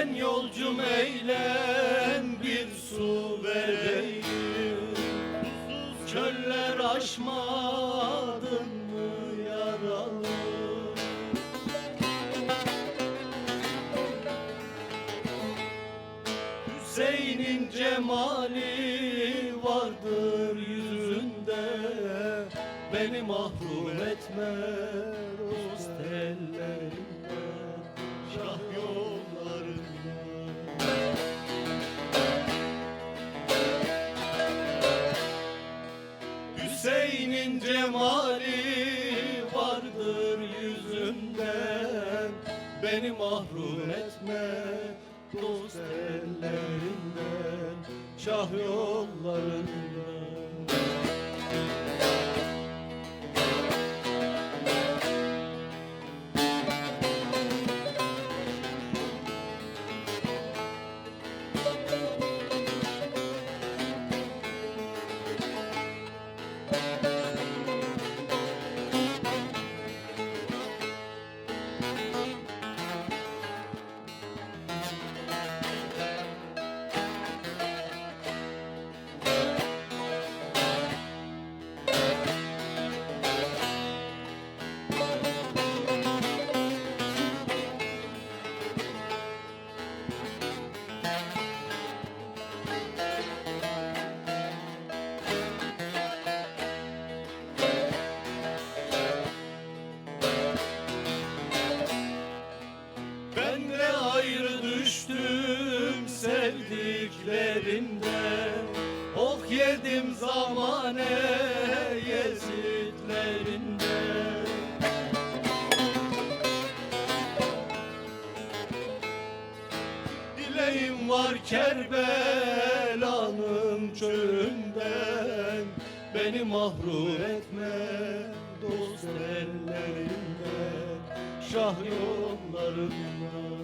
Sen yolcum eğlen, bir su vereyim. Susuz çöller aşmadın mı yaralı? Hüseyin'in cemali vardır yüzünde, beni mahrum etme dost ellerinden, şah yollarından. Hüseyin'in cemali vardır yüzünden, beni mahrum etme dost ellerinden, şah yollarından. Ben de ayrı düştüm sevdiklerinden, ok yedim zamane Yezidlerinden. Dileğim var Kerbela'nın çölünden, beni mahrum etme dost ellerinden, şah yollarından.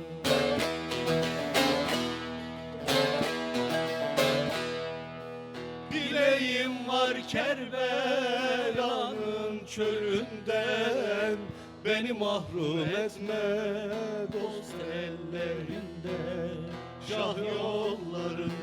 Dileğim var Kerbela'nın çölünden, beni mahrum etme dost ellerinden, şah yollarından.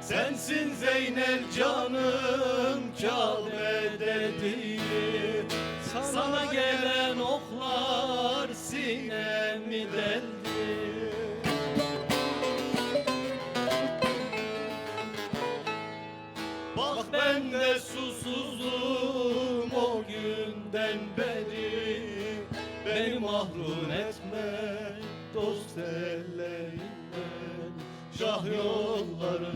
Sensin Zeynel canım Kabe dediğim, sana gelen oklar sinemi deldi. Bak ben de susuzum o günden beri, beni mahrum etme dost ellerinden, şah yollarından.